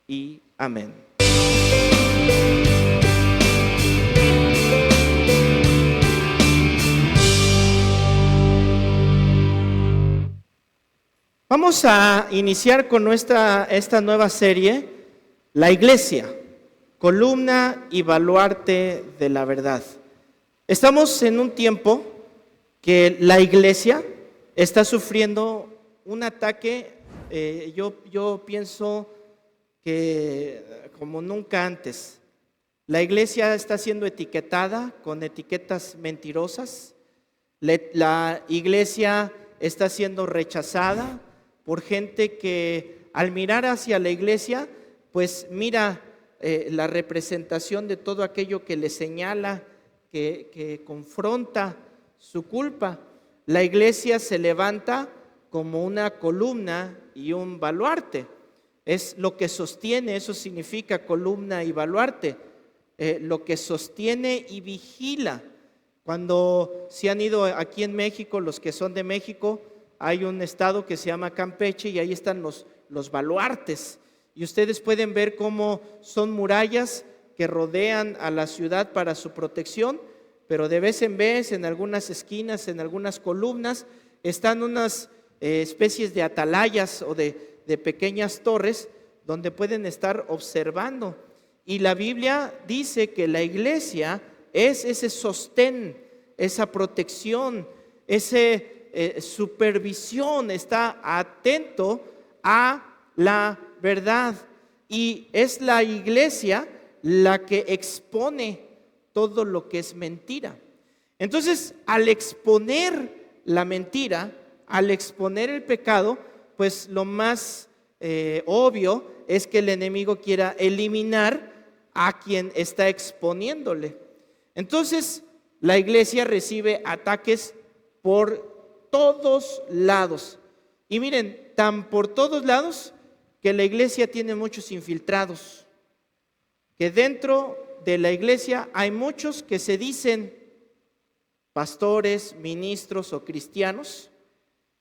y amén. Vamos a iniciar con esta nueva serie, La Iglesia, columna y baluarte de la verdad. Estamos en un tiempo que la Iglesia está sufriendo un ataque, yo pienso que como nunca antes. La Iglesia está siendo etiquetada con etiquetas mentirosas. La Iglesia está siendo rechazada por gente que al mirar hacia la iglesia, pues mira la representación de todo aquello que le señala, que confronta su culpa. La iglesia se levanta como una columna y un baluarte. Es lo que sostiene, eso significa columna y baluarte. Lo que sostiene y vigila. Cuando se han ido aquí en México, los que son de México, hay un estado que se llama Campeche y ahí están los baluartes. Y ustedes pueden ver cómo son murallas que rodean a la ciudad para su protección, pero de vez en vez, en algunas esquinas, en algunas columnas, están unas especies de atalayas o de pequeñas torres donde pueden estar observando. Y la Biblia dice que la iglesia es ese sostén, esa protección, ese supervisión, está atento a la verdad, y es la iglesia la que expone todo lo que es mentira. Entonces, al exponer la mentira, al exponer el pecado, pues lo más obvio es que el enemigo quiera eliminar a quien está exponiéndole. Entonces, la iglesia recibe ataques por todos lados. Y miren, tan por todos lados que la iglesia tiene muchos infiltrados. Que dentro de la iglesia hay muchos que se dicen pastores, ministros o cristianos.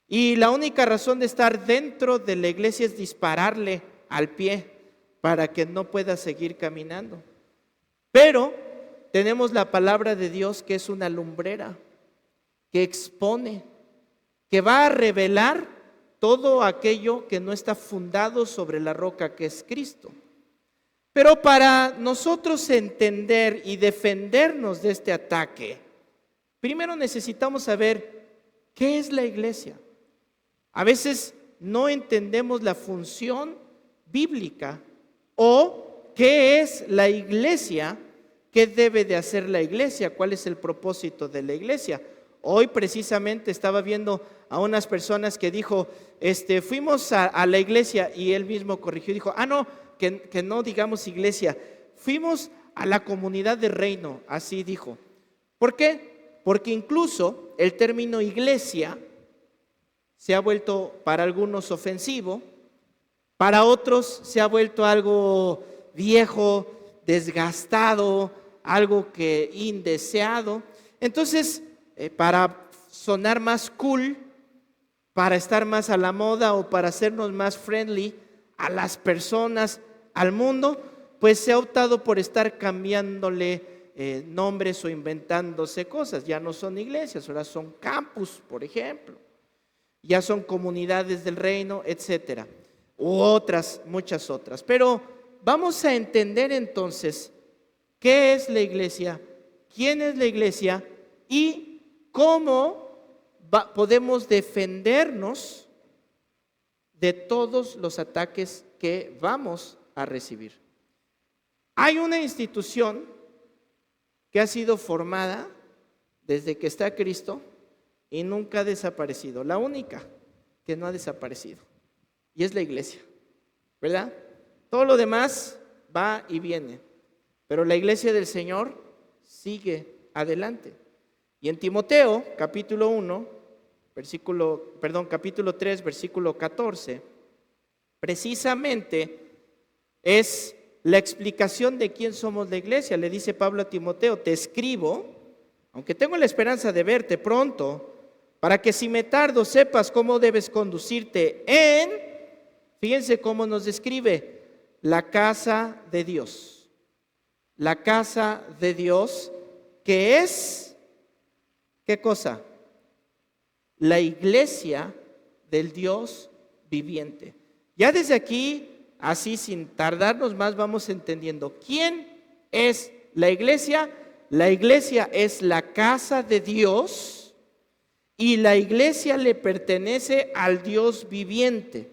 Y la única razón de estar dentro de la iglesia es dispararle al pie para que no pueda seguir caminando. Pero tenemos la palabra de Dios, que es una lumbrera, que expone, que va a revelar todo aquello que no está fundado sobre la roca que es Cristo. Pero para nosotros entender y defendernos de este ataque, primero necesitamos saber qué es la iglesia. A veces no entendemos la función bíblica o qué es la iglesia, qué debe de hacer la iglesia, cuál es el propósito de la iglesia. Hoy precisamente estaba viendo a unas personas que dijo, fuimos a la iglesia, y él mismo corrigió y dijo, no, que no digamos iglesia, fuimos a la comunidad de reino, así dijo. ¿Por qué? Porque incluso el término iglesia se ha vuelto para algunos ofensivo, para otros se ha vuelto algo viejo, desgastado, algo que indeseado. Entonces, para sonar más cool, para estar más a la moda o para hacernos más friendly a las personas, al mundo, pues se ha optado por estar cambiándole nombres o inventándose cosas. Ya no son iglesias, ahora son campus, por ejemplo. Ya son comunidades del reino, etcétera, u otras, muchas otras. Pero vamos a entender entonces qué es la iglesia, quién es la iglesia y cómo podemos defendernos de todos los ataques que vamos a recibir. Hay una institución que ha sido formada desde que está Cristo y nunca ha desaparecido, la única que no ha desaparecido, y es la iglesia, ¿verdad? Todo lo demás va y viene, pero la iglesia del Señor sigue adelante. Y en Timoteo, capítulo 3, versículo 14, precisamente es la explicación de quién somos la iglesia. Le dice Pablo a Timoteo, te escribo, aunque tengo la esperanza de verte pronto, para que si me tardo sepas cómo debes conducirte fíjense cómo nos describe, la casa de Dios. La casa de Dios, que es, ¿qué cosa? La iglesia del Dios viviente. Ya desde aquí, así sin tardarnos más, vamos entendiendo quién es la iglesia. La iglesia es la casa de Dios y la iglesia le pertenece al Dios viviente.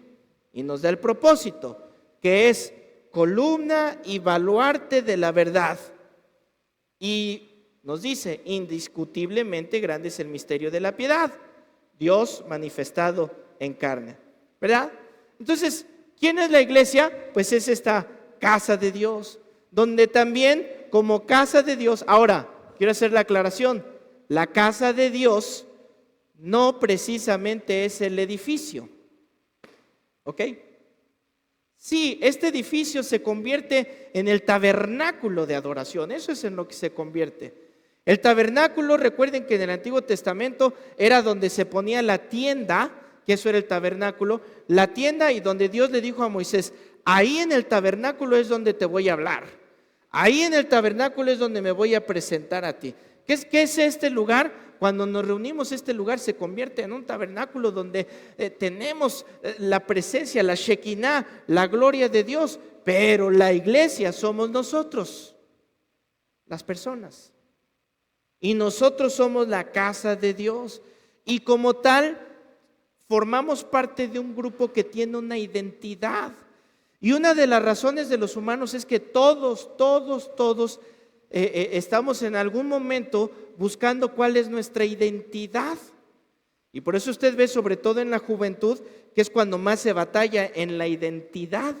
Y nos da el propósito, que es columna y baluarte de la verdad. Y nos dice, indiscutiblemente grande es el misterio de la piedad. Dios manifestado en carne, ¿verdad? Entonces, ¿quién es la iglesia? Pues es esta casa de Dios, donde también como casa de Dios, ahora, quiero hacer la aclaración, la casa de Dios no precisamente es el edificio, ¿ok? Sí, este edificio se convierte en el tabernáculo de adoración, eso es en lo que se convierte. El tabernáculo, recuerden que en el Antiguo Testamento era donde se ponía la tienda, que eso era el tabernáculo, la tienda, y donde Dios le dijo a Moisés, ahí en el tabernáculo es donde te voy a hablar, ahí en el tabernáculo es donde me voy a presentar a ti. ¿Qué es este lugar? Cuando nos reunimos, este lugar se convierte en un tabernáculo donde tenemos la presencia, la Shekinah, la gloria de Dios, pero la iglesia somos nosotros, las personas. Y nosotros somos la casa de Dios. Y como tal, formamos parte de un grupo que tiene una identidad. Y una de las razones de los humanos es que todos estamos en algún momento buscando cuál es nuestra identidad. Y por eso usted ve, sobre todo en la juventud, que es cuando más se batalla en la identidad.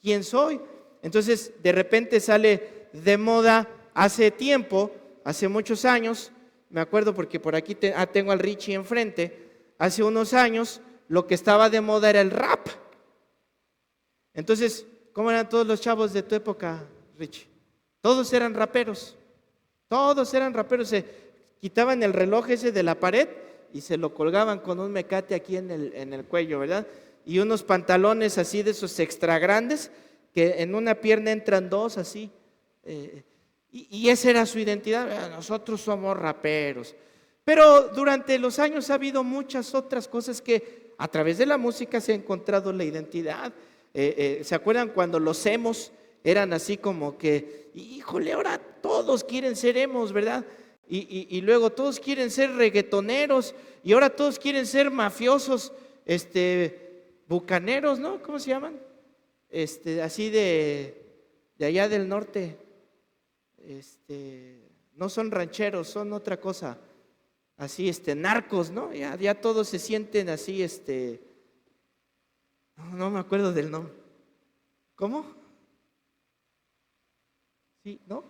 ¿Quién soy? Entonces, de repente sale de moda hace tiempo, hace muchos años, me acuerdo porque por aquí tengo al Richie enfrente, hace unos años lo que estaba de moda era el rap. Entonces, ¿cómo eran todos los chavos de tu época, Richie? Todos eran raperos, se quitaban el reloj ese de la pared y se lo colgaban con un mecate aquí en el cuello, ¿verdad? Y unos pantalones así de esos extra grandes, que en una pierna entran dos así, y esa era su identidad. Nosotros somos raperos. Pero durante los años ha habido muchas otras cosas que a través de la música se ha encontrado la identidad. ¿Se acuerdan cuando los emos eran así como que, híjole, ahora todos quieren ser emos, ¿verdad? Y luego todos quieren ser reggaetoneros y ahora todos quieren ser mafiosos, bucaneros, ¿no? ¿Cómo se llaman? Así de allá del norte. No son rancheros, son otra cosa. Así, narcos, ¿no? Ya todos se sienten así, no me acuerdo del nombre. ¿Cómo? ¿Sí? ¿No?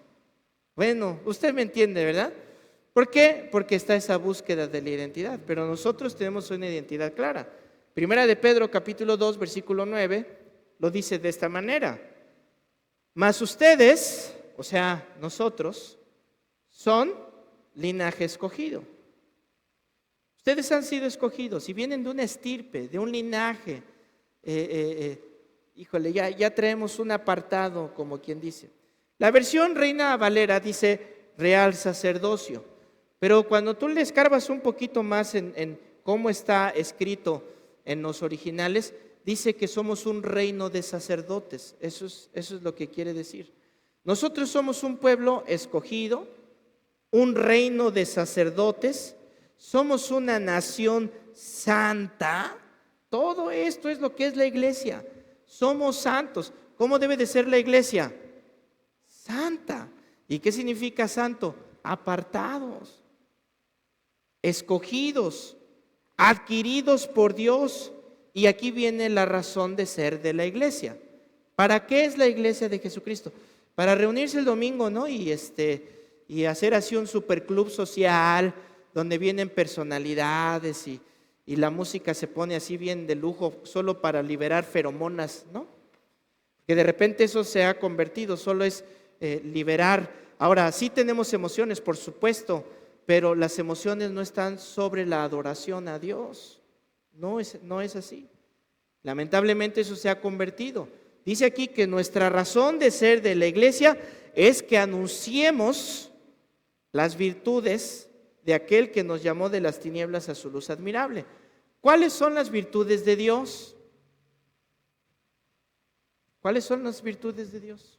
Bueno, usted me entiende, ¿verdad? ¿Por qué? Porque está esa búsqueda de la identidad, pero nosotros tenemos una identidad clara. Primera de Pedro, capítulo 2, versículo 9, lo dice de esta manera: mas ustedes, o sea, nosotros, son linaje escogido. Ustedes han sido escogidos y vienen de una estirpe, de un linaje. Híjole, ya traemos un apartado, como quien dice. La versión Reina Valera dice real sacerdocio, pero cuando tú le escarbas un poquito más en cómo está escrito en los originales, dice que somos un reino de sacerdotes. Eso es lo que quiere decir. Nosotros somos un pueblo escogido, un reino de sacerdotes, somos una nación santa. Todo esto es lo que es la iglesia. Somos santos. ¿Cómo debe de ser la iglesia? Santa. ¿Y qué significa santo? Apartados, escogidos, adquiridos por Dios. Y aquí viene la razón de ser de la iglesia. ¿Para qué es la iglesia de Jesucristo? Para reunirse el domingo, ¿no? Y hacer así un superclub social donde vienen personalidades y la música se pone así bien de lujo solo para liberar feromonas, ¿no? Que de repente eso se ha convertido, solo es liberar. Ahora, sí tenemos emociones, por supuesto, pero las emociones no están sobre la adoración a Dios. No es así. Lamentablemente eso se ha convertido. Dice aquí que nuestra razón de ser de la iglesia es que anunciemos las virtudes de aquel que nos llamó de las tinieblas a su luz admirable. ¿Cuáles son las virtudes de Dios? ¿Cuáles son las virtudes de Dios?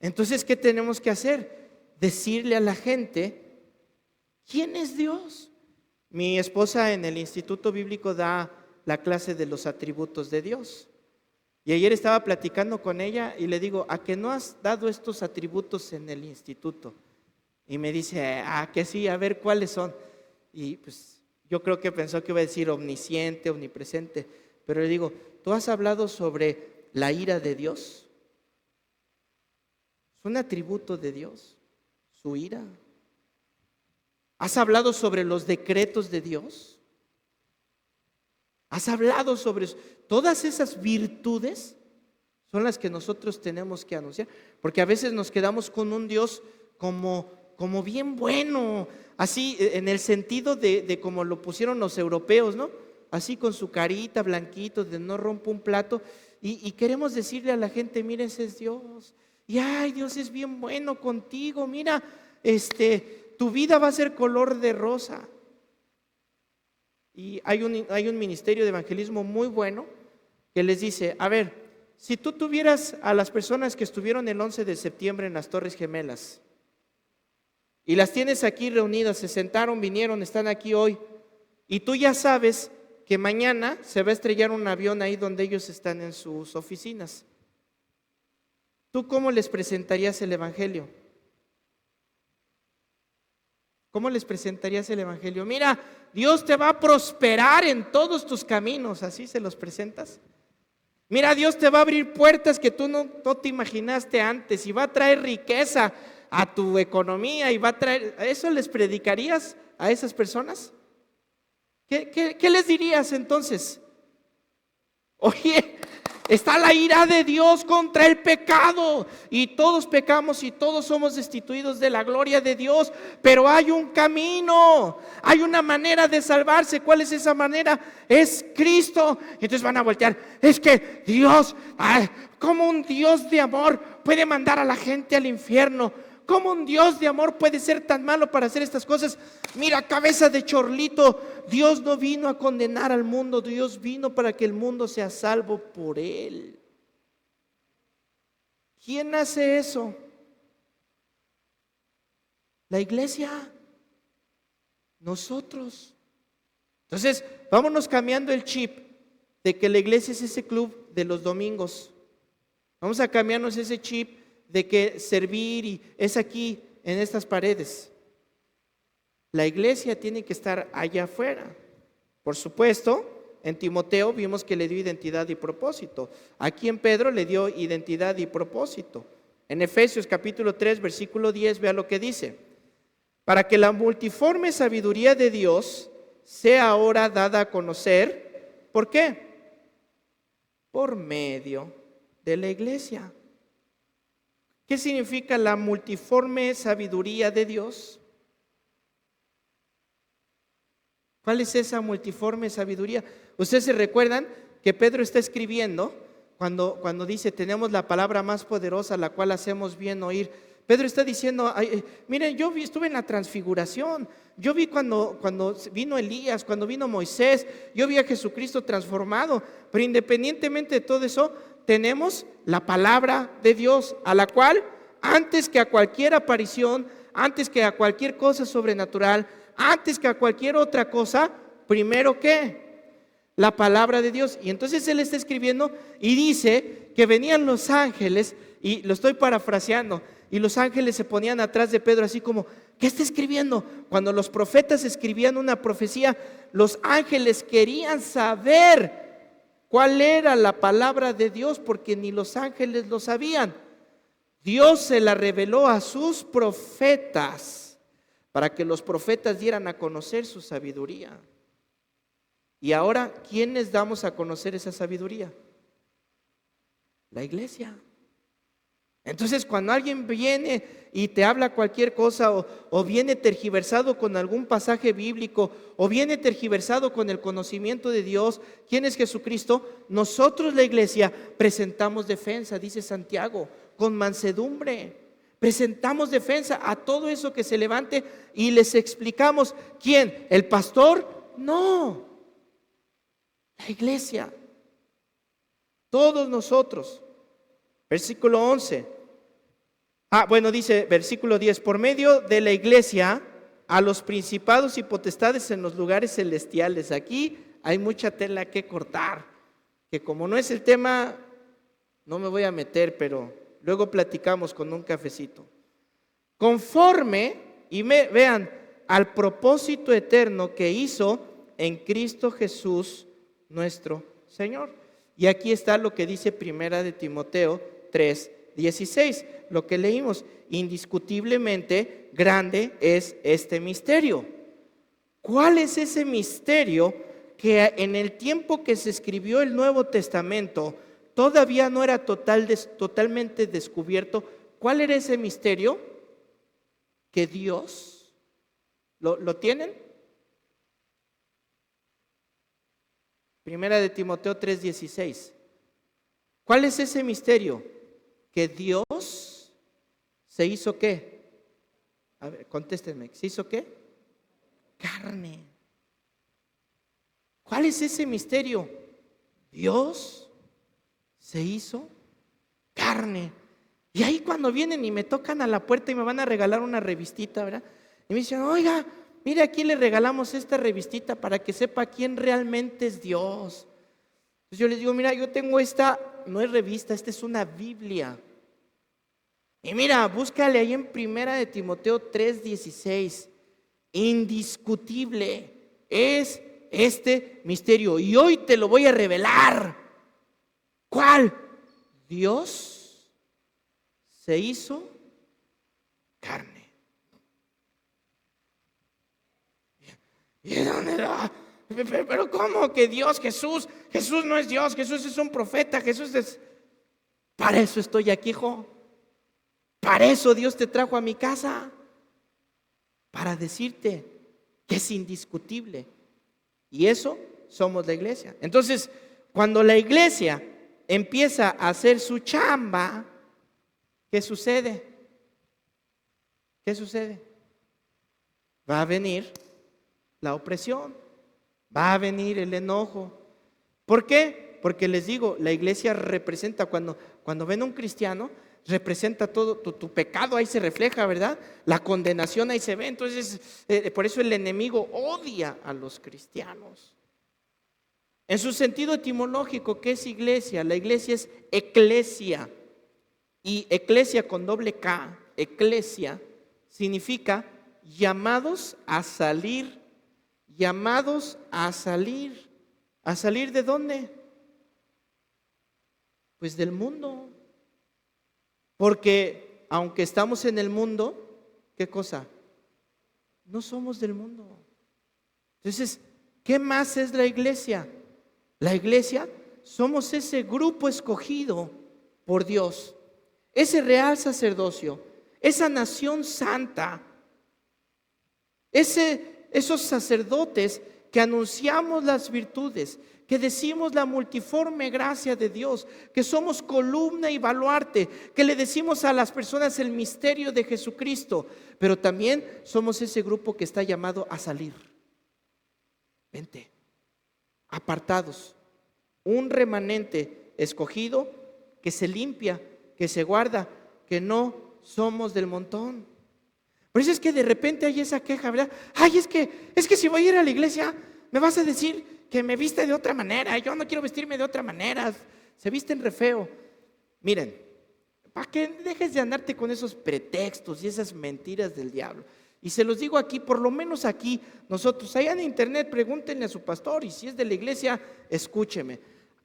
Entonces, ¿qué tenemos que hacer? Decirle a la gente, ¿quién es Dios? Mi esposa en el Instituto Bíblico da la clase de los atributos de Dios. Y ayer estaba platicando con ella y le digo, ¿a que no has dado estos atributos en el instituto? Y me dice, que sí, a ver cuáles son. Y pues yo creo que pensó que iba a decir omnisciente, omnipresente. Pero le digo, ¿tú has hablado sobre la ira de Dios? Es un atributo de Dios, su ira. ¿Has hablado sobre los decretos de Dios? ¿Has hablado sobre todas esas virtudes? Son las que nosotros tenemos que anunciar, porque a veces nos quedamos con un Dios como bien bueno, así en el sentido de como lo pusieron los europeos, ¿no? Así con su carita blanquito, de no rompo un plato, y queremos decirle a la gente, mira, ese es Dios, y ay, Dios es bien bueno contigo, mira, tu vida va a ser color de rosa. Y hay un ministerio de evangelismo muy bueno que les dice, a ver, si tú tuvieras a las personas que estuvieron el 11 de septiembre en las Torres Gemelas y las tienes aquí reunidas, se sentaron, vinieron, están aquí hoy, y tú ya sabes que mañana se va a estrellar un avión ahí donde ellos están en sus oficinas, ¿tú cómo les presentarías el evangelio? ¿Cómo les presentarías el evangelio? Mira, Dios te va a prosperar en todos tus caminos, ¿así se los presentas? Mira, Dios te va a abrir puertas que tú no te imaginaste antes y va a traer riqueza a tu economía y va a traer... ¿Eso les predicarías a esas personas? ¿Qué les dirías entonces? Oye, está la ira de Dios contra el pecado y todos pecamos y todos somos destituidos de la gloria de Dios, pero hay un camino, hay una manera de salvarse. ¿Cuál es esa manera? Es Cristo. Entonces van a voltear, es que Dios, ¿cómo un Dios de amor puede mandar a la gente al infierno? ¿Cómo un Dios de amor puede ser tan malo para hacer estas cosas? Mira, cabeza de chorlito, Dios no vino a condenar al mundo, Dios vino para que el mundo sea salvo por Él. ¿Quién hace eso? La iglesia, nosotros. Entonces, vámonos cambiando el chip de que la iglesia es ese club de los domingos. Vamos a cambiarnos ese chip de que servir es aquí en estas paredes. La iglesia tiene que estar allá afuera. Por supuesto, en Timoteo vimos que le dio identidad y propósito. Aquí en Pedro le dio identidad y propósito. En Efesios capítulo 3, versículo 10, vea lo que dice. Para que la multiforme sabiduría de Dios sea ahora dada a conocer. ¿Por qué? Por medio de la iglesia. ¿Qué significa la multiforme sabiduría de Dios? ¿Cuál es esa multiforme sabiduría? Ustedes se recuerdan que Pedro está escribiendo cuando dice tenemos la palabra más poderosa, la cual hacemos bien oír. Pedro está diciendo, miren, estuve en la transfiguración, yo vi cuando vino Elías, cuando vino Moisés, yo vi a Jesucristo transformado, pero independientemente de todo eso, tenemos la palabra de Dios, a la cual antes que a cualquier aparición, antes que a cualquier cosa sobrenatural, antes que a cualquier otra cosa, primero ¿qué? La palabra de Dios. Y entonces él está escribiendo y dice que venían los ángeles, y lo estoy parafraseando, y los ángeles se ponían atrás de Pedro así como, ¿qué está escribiendo? Cuando los profetas escribían una profecía, los ángeles querían saber cuál era la palabra de Dios, porque ni los ángeles lo sabían. Dios se la reveló a sus profetas para que los profetas dieran a conocer su sabiduría. Y ahora, ¿quiénes damos a conocer esa sabiduría? La iglesia. Entonces, cuando alguien viene y te habla cualquier cosa o viene tergiversado con algún pasaje bíblico o viene tergiversado con el conocimiento de Dios, ¿quién es Jesucristo? Nosotros, la iglesia, presentamos defensa, dice Santiago, con mansedumbre. Presentamos defensa a todo eso que se levante y les explicamos. ¿Quién? ¿El pastor? No, la iglesia. Todos nosotros. Versículo 11. Dice versículo 10, por medio de la iglesia a los principados y potestades en los lugares celestiales. Aquí hay mucha tela que cortar, que como no es el tema, no me voy a meter, pero luego platicamos con un cafecito. Conforme, vean, al propósito eterno que hizo en Cristo Jesús nuestro Señor. Y aquí está lo que dice Primera de Timoteo 3:16, lo que leímos. Indiscutiblemente grande es este misterio. ¿Cuál es ese misterio que en el tiempo que se escribió el Nuevo Testamento todavía no era totalmente descubierto? ¿Cuál era ese misterio? Que Dios, ¿lo tienen? Primera de Timoteo 3:16. ¿Cuál es ese misterio? Que Dios se hizo ¿qué? A ver, contéstenme, ¿se hizo qué? Carne. ¿Cuál es ese misterio? Dios se hizo carne. Y ahí cuando vienen y me tocan a la puerta y me van a regalar una revistita, ¿verdad? Y me dicen, oiga, mire, aquí le regalamos esta revistita para que sepa quién realmente es Dios. Entonces yo les digo, mira, yo tengo esta, no es revista, esta es una Biblia. Y mira, búscale ahí en Primera de Timoteo 3:16. Indiscutible es este misterio. Y hoy te lo voy a revelar. ¿Cuál? Dios se hizo carne. ¿Y de dónde era? Pero ¿cómo que Dios, Jesús? Jesús no es Dios, Jesús es un profeta, Jesús es... Para eso estoy aquí, hijo. Para eso Dios te trajo a mi casa. Para decirte que es indiscutible. Y eso somos la iglesia. Entonces, cuando la iglesia empieza a hacer su chamba, ¿qué sucede? ¿Qué sucede? Va a venir la opresión, va a venir el enojo. ¿Por qué? Porque les digo, la iglesia representa, cuando ven a un cristiano, representa todo tu pecado, ahí se refleja, ¿verdad? La condenación ahí se ve. Entonces, por eso el enemigo odia a los cristianos. En su sentido etimológico, ¿qué es iglesia? La iglesia es eclesia. Y eclesia con doble K, eclesia, significa llamados a salir. Llamados a salir. ¿A salir de dónde? Pues del mundo. Porque aunque estamos en el mundo, ¿qué cosa? No somos del mundo. Entonces, ¿qué más es la iglesia? La iglesia somos ese grupo escogido por Dios, ese real sacerdocio, esa nación santa, esos sacerdotes que anunciamos las virtudes, que decimos la multiforme gracia de Dios, que somos columna y baluarte, que le decimos a las personas el misterio de Jesucristo, pero también somos ese grupo que está llamado a salir. Vente, apartados, un remanente escogido que se limpia, que se guarda, que no somos del montón. Por eso es que de repente hay esa queja, ¿verdad? Ay, es que si voy a ir a la iglesia, me vas a decir que me viste de otra manera. Yo no quiero vestirme de otra manera. Se visten re feo. Miren, para que dejes de andarte con esos pretextos y esas mentiras del diablo. Y se los digo aquí, por lo menos aquí, nosotros, allá en internet, pregúntenle a su pastor, y si es de la iglesia, escúcheme.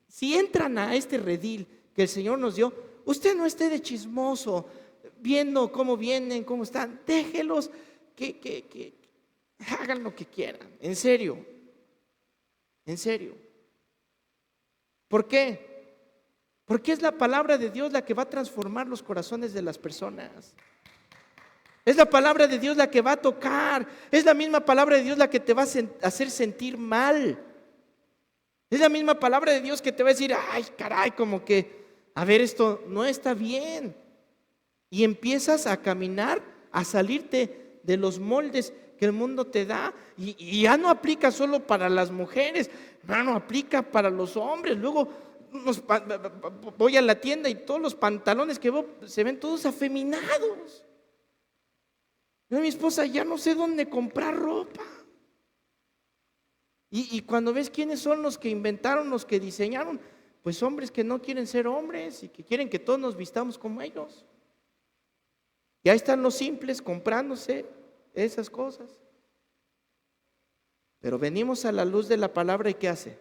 Si entran a este redil que el Señor nos dio, usted no esté de chismoso, viendo cómo vienen, cómo están. Déjelos que hagan lo que quieran, en serio. En serio. ¿Por qué? Porque es la palabra de Dios la que va a transformar los corazones de las personas. Es la palabra de Dios la que va a tocar. Es la misma palabra de Dios la que te va a hacer sentir mal. Es la misma palabra de Dios que te va a decir, ay, caray, como que, a ver, esto no está bien. Y empiezas a caminar, a salirte de los moldes que el mundo te da. Y ya no aplica solo para las mujeres, hermano, aplica para los hombres. Luego voy a la tienda y todos los pantalones que veo se ven todos afeminados. Yo, mi esposa, ya no sé dónde comprar ropa. Y cuando ves quiénes son los que inventaron, los que diseñaron, pues hombres que no quieren ser hombres y que quieren que todos nos vistamos como ellos. Y ahí están los simples comprándose esas cosas. Pero venimos a la luz de la palabra y ¿qué hace?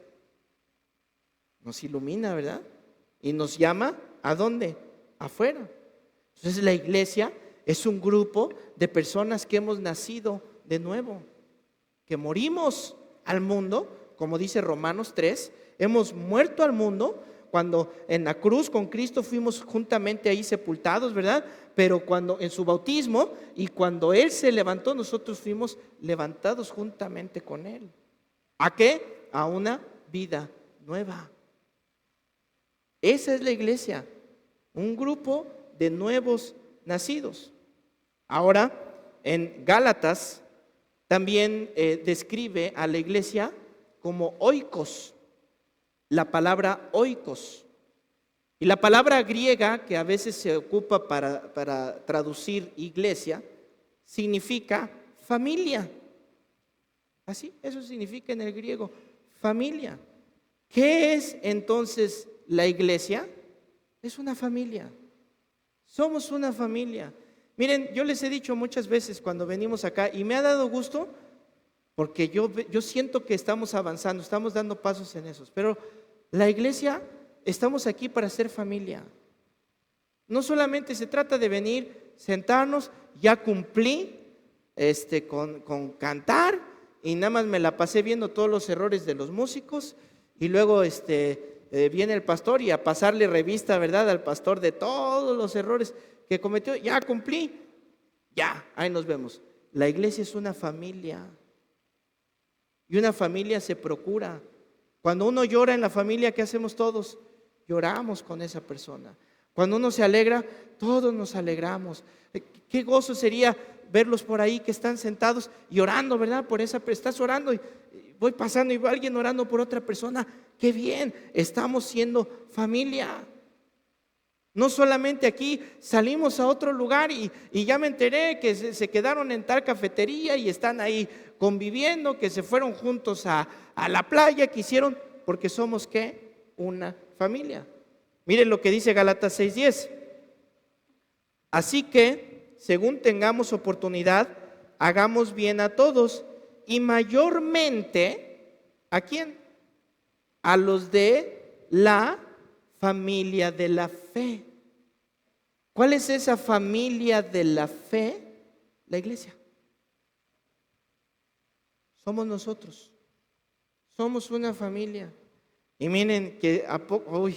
Nos ilumina, ¿verdad? Y nos llama, ¿a dónde? Afuera. Entonces la iglesia es un grupo de personas que hemos nacido de nuevo, que morimos al mundo, como dice Romanos 3, hemos muerto al mundo cuando en la cruz con Cristo fuimos juntamente ahí sepultados, ¿verdad? Pero cuando en su bautismo y cuando Él se levantó, nosotros fuimos levantados juntamente con Él. ¿A qué? A una vida nueva. Esa es la iglesia, un grupo de nuevos nacidos. Ahora, en Gálatas también describe a la iglesia como oikos, la palabra oikos. Y la palabra griega que a veces se ocupa para traducir iglesia, significa familia. Así, eso significa en el griego, familia. ¿Qué es entonces la iglesia? Es una familia. Somos una familia. Miren, yo les he dicho muchas veces cuando venimos acá y me ha dado gusto porque yo siento que estamos avanzando, estamos dando pasos en esos. Pero la iglesia, estamos aquí para ser familia. No solamente se trata de venir, sentarnos, ya cumplí con cantar y nada más me la pasé viendo todos los errores de los músicos y luego viene el pastor y a pasarle revista, ¿verdad? Al pastor de todos los errores que cometió, ya cumplí, ya, ahí nos vemos. La iglesia es una familia y una familia se procura. Cuando uno llora en la familia, ¿qué hacemos todos? Lloramos con esa persona. Cuando uno se alegra, todos nos alegramos. Qué gozo sería verlos por ahí que están sentados y orando, ¿verdad? Por esa persona, estás orando y voy pasando y veo a alguien orando por otra persona. Qué bien, estamos siendo familia. No solamente aquí, salimos a otro lugar y ya me enteré que se quedaron en tal cafetería y están ahí conviviendo, que se fueron juntos a la playa, que hicieron, porque somos ¿qué? Una familia. Miren lo que dice Gálatas 6:10. Así que, según tengamos oportunidad, hagamos bien a todos y mayormente, ¿a quién? A los de la familia de la fe. ¿Cuál es esa familia de la fe? La iglesia. Somos nosotros. Somos una familia. Y miren que a poco,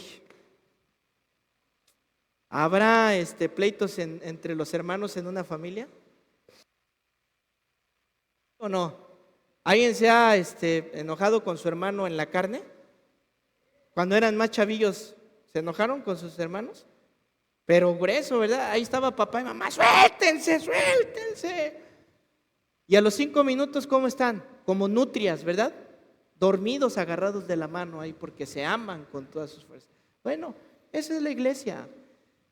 ¿habrá pleitos entre los hermanos en una familia? ¿O no? ¿Alguien se ha enojado con su hermano en la carne? Cuando eran más chavillos, ¿se enojaron con sus hermanos? Pero grueso, ¿verdad? Ahí estaba papá y mamá, suéltense, suéltense. Y a los 5 minutos, ¿cómo están? Como nutrias, ¿verdad? Dormidos, agarrados de la mano ahí porque se aman con todas sus fuerzas. Bueno, esa es la iglesia.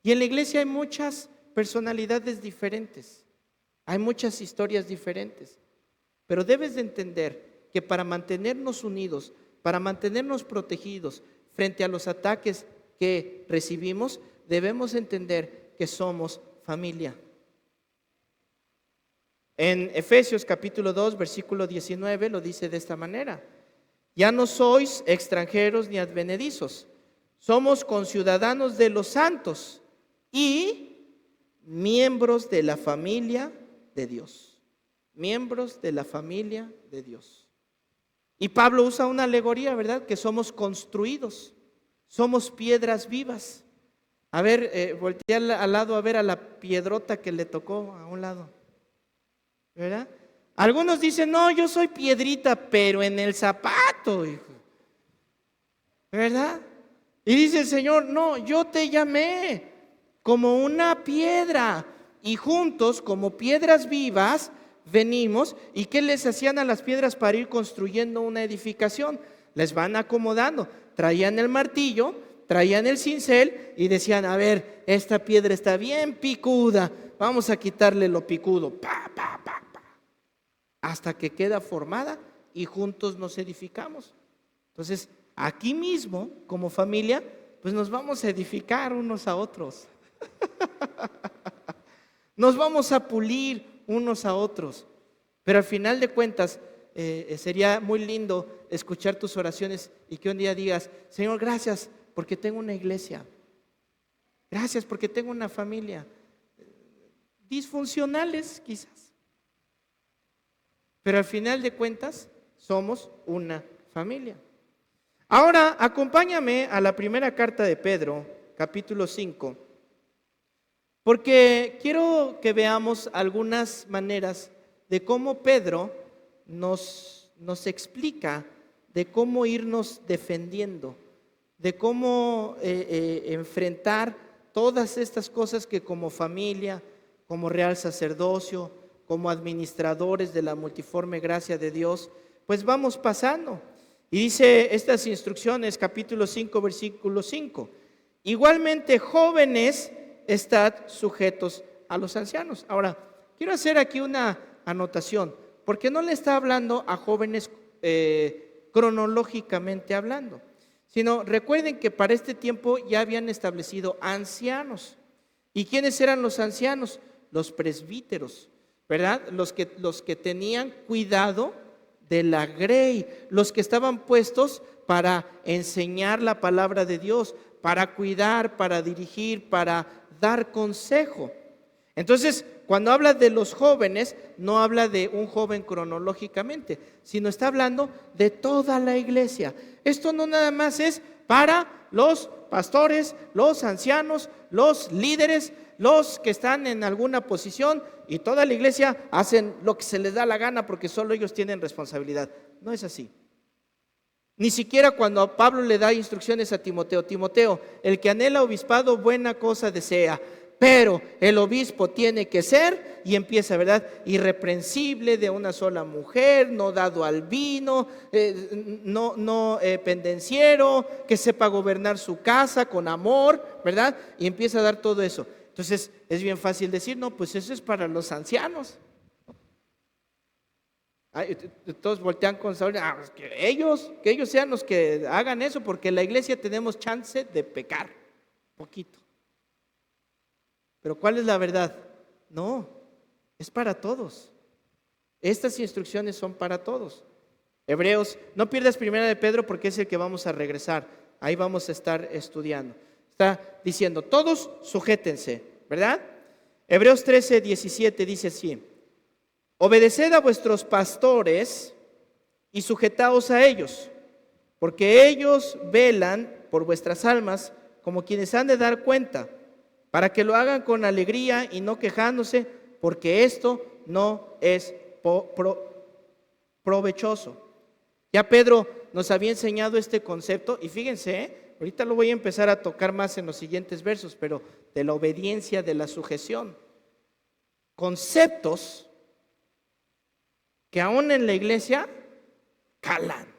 Y en la iglesia hay muchas personalidades diferentes. Hay muchas historias diferentes. Pero debes de entender que para mantenernos unidos, para mantenernos protegidos frente a los ataques que recibimos, debemos entender que somos familia. En Efesios capítulo 2, versículo 19 lo dice de esta manera: ya no sois extranjeros ni advenedizos, somos conciudadanos de los santos y miembros de la familia de Dios. Miembros de la familia de Dios. Y Pablo usa una alegoría, ¿verdad? Que somos construidos. somos piedras vivas. A ver, voltea al lado a ver a la piedrota que le tocó a un lado, ¿verdad? Algunos dicen, no, yo soy piedrita, pero en el zapato, hijo, ¿verdad? Y dice el Señor, no, yo te llamé como una piedra, y juntos, como piedras vivas, venimos. ¿Y qué les hacían a las piedras para ir construyendo una edificación? Les van acomodando, traían el martillo, traían el cincel y decían, a ver, esta piedra está bien picuda, vamos a quitarle lo picudo, pa, pa, pa, pa, hasta que queda formada y juntos nos edificamos. Entonces, aquí mismo, como familia, pues nos vamos a edificar unos a otros. Nos vamos a pulir unos a otros. Pero al final de cuentas, sería muy lindo escuchar tus oraciones y que un día digas, Señor, gracias porque tengo una iglesia. Gracias porque tengo una familia. Disfuncionales quizás. Pero al final de cuentas, somos una familia. Ahora, acompáñame a la primera carta de Pedro, capítulo 5, porque quiero que veamos algunas maneras de cómo Pedro nos explica de cómo irnos defendiendo, de cómo enfrentar todas estas cosas que como familia, como real sacerdocio, como administradores de la multiforme gracia de Dios, pues vamos pasando. Y dice estas instrucciones, capítulo 5, versículo 5. Igualmente, jóvenes, estad sujetos a los ancianos. Ahora, quiero hacer aquí una anotación, porque no le está hablando a jóvenes cronológicamente hablando, sino recuerden que para este tiempo ya habían establecido ancianos. ¿Y quiénes eran los ancianos? Los presbíteros, ¿verdad? Los que tenían cuidado de la grey, los que estaban puestos para enseñar la palabra de Dios, para cuidar, para dirigir, para dar consejo. Entonces, cuando habla de los jóvenes, no habla de un joven cronológicamente, sino está hablando de toda la iglesia. Esto no nada más es para los pastores, los ancianos, los líderes, los que están en alguna posición, y toda la iglesia hacen lo que se les da la gana porque solo ellos tienen responsabilidad. No es así. Ni siquiera cuando Pablo le da instrucciones a Timoteo, Timoteo, el que anhela obispado buena cosa desea, pero el obispo tiene que ser, y empieza, ¿verdad? Irreprensible, de una sola mujer, no dado al vino, no pendenciero, que sepa gobernar su casa con amor, ¿verdad? Y empieza a dar todo eso. Entonces es bien fácil decir, no, pues eso es para los ancianos. Todos voltean con Saúl, que ellos sean los que hagan eso, porque en la iglesia tenemos chance de pecar, poquito. Pero ¿cuál es la verdad? No, es para todos. Estas instrucciones son para todos. Hebreos, no pierdas primera de Pedro porque es el que vamos a regresar. Ahí vamos a estar estudiando. Está diciendo, todos sujétense, ¿verdad? Hebreos 13, 17 dice así: obedeced a vuestros pastores y sujetaos a ellos, porque ellos velan por vuestras almas como quienes han de dar cuenta, para que lo hagan con alegría y no quejándose, porque esto no es provechoso. Ya Pedro nos había enseñado este concepto, y fíjense, ahorita lo voy a empezar a tocar más en los siguientes versos, pero de la obediencia, de la sujeción. Conceptos que aún en la iglesia calan.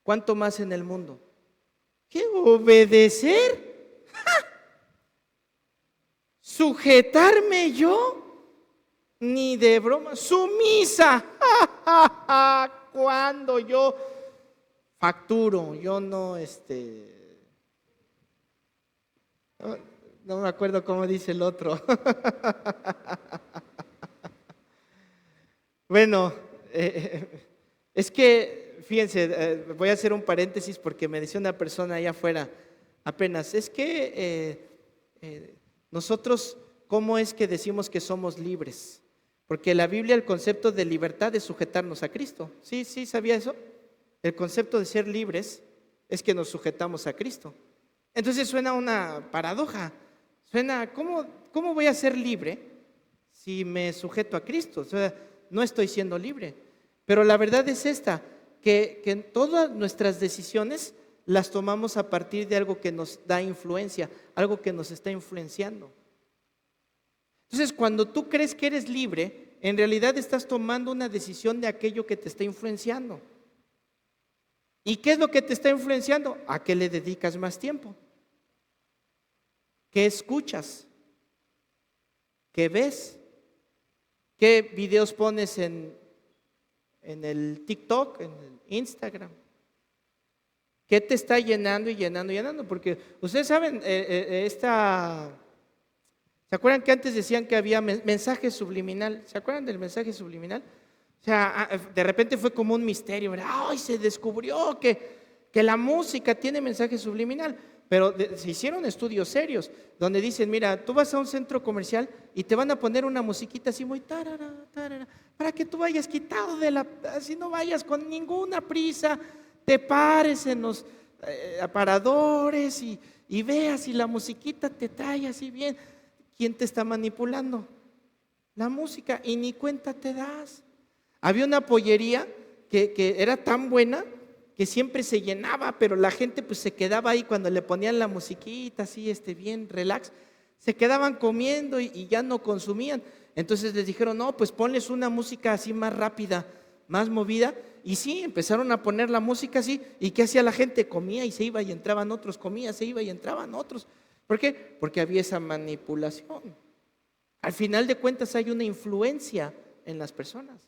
¿Cuánto más en el mundo? ¿Qué obedecer? ¡Ja! ¿Sujetarme yo? Ni de broma. Sumisa. ¡Ja, ja, ja! Cuando yo facturo, yo no, no me acuerdo cómo dice el otro. Bueno, es que, fíjense, voy a hacer un paréntesis porque me decía una persona allá afuera apenas, es que nosotros, ¿cómo es que decimos que somos libres? Porque la Biblia, el concepto de libertad es sujetarnos a Cristo. ¿Sí sabía eso? El concepto de ser libres es que nos sujetamos a Cristo. Entonces suena una paradoja. Suena, ¿cómo voy a ser libre si me sujeto a Cristo? O sea, no estoy siendo libre. Pero la verdad es esta, que todas nuestras decisiones las tomamos a partir de algo que nos da influencia, algo que nos está influenciando. Entonces, cuando tú crees que eres libre, en realidad estás tomando una decisión de aquello que te está influenciando. ¿Y qué es lo que te está influenciando? ¿A qué le dedicas más tiempo? ¿Qué escuchas? ¿Qué ves? ¿Qué videos pones en el TikTok, en el Instagram? ¿Qué te está llenando y llenando y llenando? Porque ustedes saben, ¿se acuerdan que antes decían que había mensaje subliminal? ¿Se acuerdan del mensaje subliminal? O sea, de repente fue como un misterio, ¿verdad? ¡Ay! Se descubrió que la música tiene mensaje subliminal. Pero se hicieron estudios serios donde dicen, mira, tú vas a un centro comercial y te van a poner una musiquita así muy tarara, tarara, para que tú vayas quitado así no vayas con ninguna prisa, te pares en los aparadores y veas si la musiquita te trae así bien. ¿Quién te está manipulando? La música, y ni cuenta te das. Había una pollería que era tan buena que siempre se llenaba, pero la gente pues se quedaba ahí cuando le ponían la musiquita así bien relax, se quedaban comiendo y ya no consumían. Entonces les dijeron, no, pues ponles una música así más rápida, más movida. Y sí, empezaron a poner la música así. ¿Y qué hacía la gente? Comía y se iba y entraban otros, comía, se iba y entraban otros. ¿Por qué? Porque había esa manipulación. Al final de cuentas hay una influencia en las personas.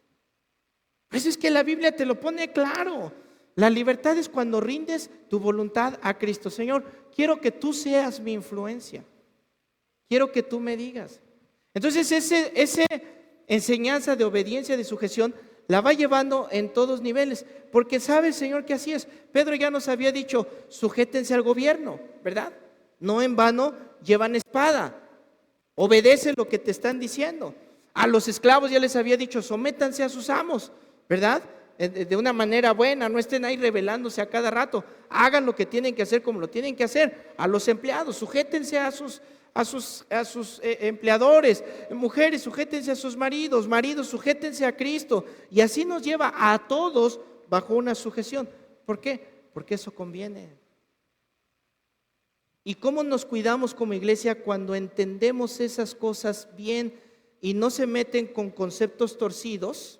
Por eso es que la Biblia te lo pone claro. La libertad es cuando rindes tu voluntad a Cristo. Señor, quiero que tú seas mi influencia. Quiero que tú me digas. Entonces esa enseñanza de obediencia, de sujeción, la va llevando en todos niveles. Porque sabe el Señor que así es. Pedro ya nos había dicho, sujétense al gobierno, ¿verdad? No en vano llevan espada. Obedece lo que te están diciendo. A los esclavos ya les había dicho, sométanse a sus amos, ¿verdad? De una manera buena, no estén ahí rebelándose a cada rato. Hagan lo que tienen que hacer como lo tienen que hacer. A los empleados, sujétense a sus empleadores. Mujeres, sujétense a sus maridos. Maridos, sujétense a Cristo. Y así nos lleva a todos bajo una sujeción. ¿Por qué? Porque eso conviene. ¿Y cómo nos cuidamos como iglesia cuando entendemos esas cosas bien y no se meten con conceptos torcidos?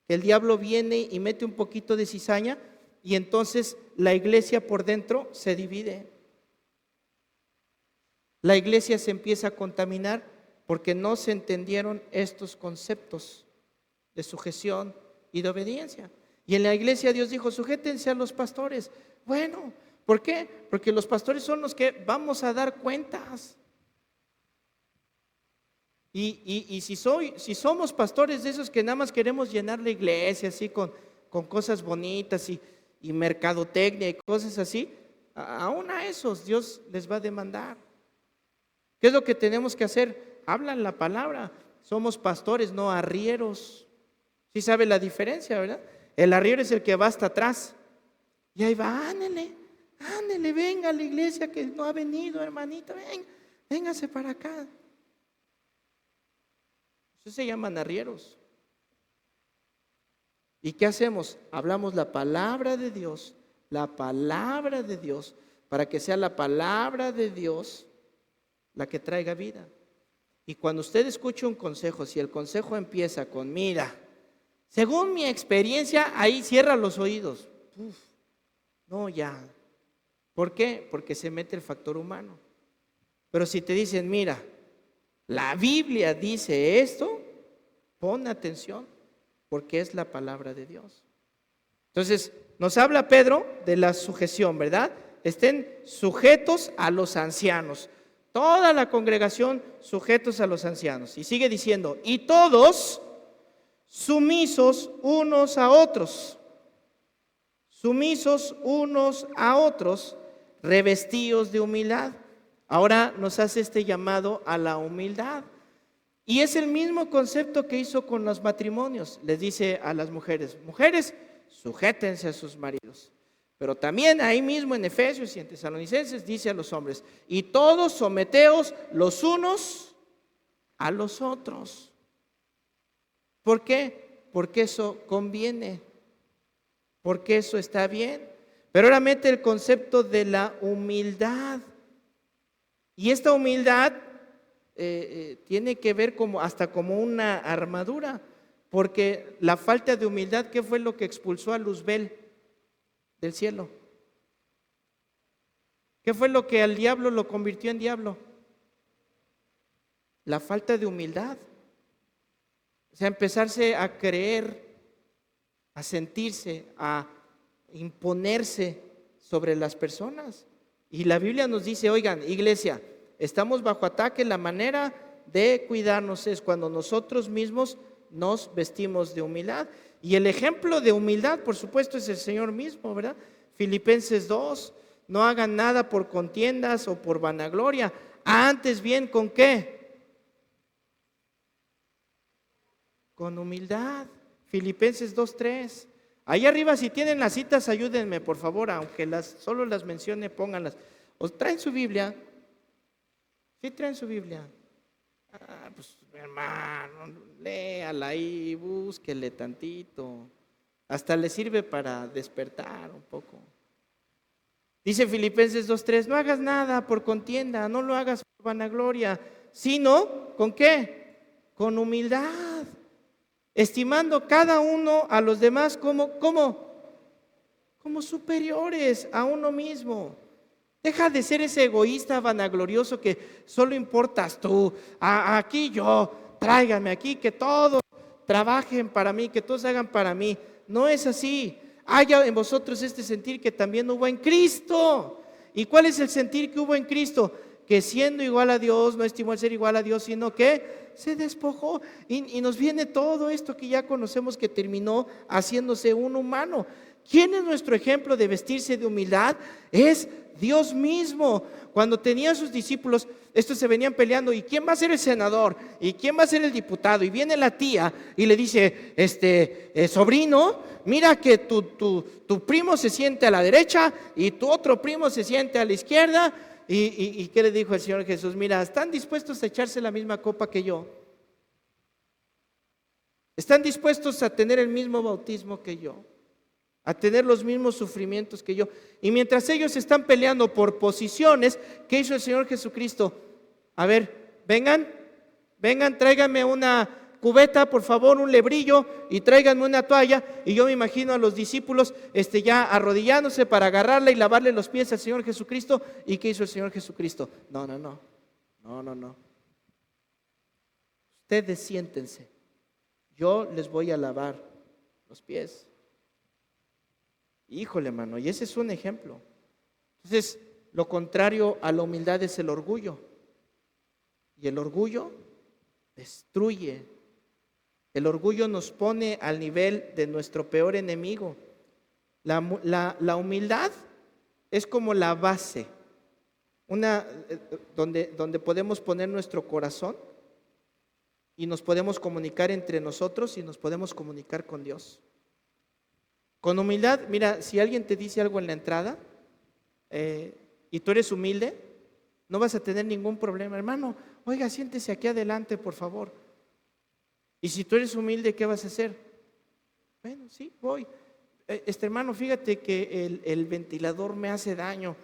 El diablo viene y mete un poquito de cizaña y entonces la iglesia por dentro se divide. La iglesia se empieza a contaminar porque no se entendieron estos conceptos de sujeción y de obediencia. Y en la iglesia Dios dijo, sujétense a los pastores. Bueno, ¿por qué? Porque los pastores son los que vamos a dar cuentas. Y si somos pastores de esos que nada más queremos llenar la iglesia así con cosas bonitas y mercadotecnia y cosas así, aún a esos Dios les va a demandar. ¿Qué es lo que tenemos que hacer? Hablan la palabra. Somos pastores, no arrieros. ¿Sí sabe la diferencia, verdad? El arriero es el que va hasta atrás. Y ahí va, ándele, venga a la iglesia que no ha venido, hermanita, véngase para acá. Eso se llaman arrieros. ¿Y qué hacemos? Hablamos la palabra de Dios, para que sea la palabra de Dios la que traiga vida. Y cuando usted escucha un consejo, si el consejo empieza con, mira, según mi experiencia, ahí cierra los oídos. No, ya. ¿Por qué? Porque se mete el factor humano. Pero si te dicen, mira, la Biblia dice esto, pon atención, porque es la palabra de Dios. Entonces, nos habla Pedro de la sujeción, ¿verdad? Estén sujetos a los ancianos. Toda la congregación sujetos a los ancianos. Y sigue diciendo, y todos sumisos unos a otros. Sumisos unos a otros, revestidos de humildad. Ahora nos hace este llamado a la humildad. Y es el mismo concepto que hizo con los matrimonios. Les dice a las mujeres, mujeres, sujétense a sus maridos. Pero también ahí mismo en Efesios y en Tesalonicenses dice a los hombres: y todos someteos los unos a los otros. ¿Por qué? Porque eso conviene, porque eso está bien. Pero ahora mete el concepto de la humildad. Y esta humildad tiene que ver hasta como una armadura, porque la falta de humildad, ¿qué fue lo que expulsó a Luzbel del cielo? ¿Qué fue lo que al diablo lo convirtió en diablo? La falta de humildad. O sea, empezarse a creer, a sentirse, a imponerse sobre las personas. Y la Biblia nos dice: oigan, iglesia, estamos bajo ataque. La manera de cuidarnos es cuando nosotros mismos nos vestimos de humildad. Y el ejemplo de humildad, por supuesto, es el Señor mismo, ¿verdad? Filipenses 2: no hagan nada por contiendas o por vanagloria, antes bien, ¿con qué? Con humildad. Filipenses 2:3. Ahí arriba, si tienen las citas, ayúdenme, por favor, aunque solo las mencione, pónganlas. ¿O traen su Biblia? ¿Sí traen su Biblia? Pues hermano, léala ahí, búsquele tantito. Hasta le sirve para despertar un poco. Dice Filipenses 2:3: no hagas nada por contienda, no lo hagas por vanagloria, sino, ¿con qué? Con humildad, estimando cada uno a los demás como superiores a uno mismo. Deja de ser ese egoísta vanaglorioso que solo importas tú. Aquí yo, tráigame aquí, que todos trabajen para mí, que todos hagan para mí. No es así. Haya en vosotros este sentir que también hubo en Cristo. ¿Y cuál es el sentir que hubo en Cristo? Que siendo igual a Dios, no estimó el ser igual a Dios, sino que se despojó. Y nos viene todo esto que ya conocemos, que terminó haciéndose un humano. ¿Quién es nuestro ejemplo de vestirse de humildad? Es Dios mismo. Cuando tenía a sus discípulos, estos se venían peleando: ¿y quién va a ser el senador? ¿Y quién va a ser el diputado? Y viene la tía y le dice: sobrino, mira que tu primo se siente a la derecha y tu otro primo se siente a la izquierda. ¿Y qué le dijo el Señor Jesús? Mira, ¿están dispuestos a echarse la misma copa que yo? ¿Están dispuestos a tener el mismo bautismo que yo? ¿A tener los mismos sufrimientos que yo? Y mientras ellos están peleando por posiciones, ¿qué hizo el Señor Jesucristo? A ver, vengan, tráiganme una cubeta, por favor, un lebrillo, y tráiganme una toalla. Y yo me imagino a los discípulos ya arrodillándose para agarrarle y lavarle los pies al Señor Jesucristo. ¿Y qué hizo el Señor Jesucristo? No. Ustedes siéntense, yo les voy a lavar los pies. Híjole, mano, y ese es un ejemplo. Entonces, lo contrario a la humildad es el orgullo. Y el orgullo destruye. El orgullo nos pone al nivel de nuestro peor enemigo. La humildad es como la base, donde podemos poner nuestro corazón y nos podemos comunicar entre nosotros y nos podemos comunicar con Dios. Con humildad, mira, si alguien te dice algo en la entrada y tú eres humilde, no vas a tener ningún problema. Hermano, oiga, siéntese aquí adelante, por favor. Y si tú eres humilde, ¿qué vas a hacer? Bueno, sí, voy. Hermano, fíjate que el ventilador me hace daño.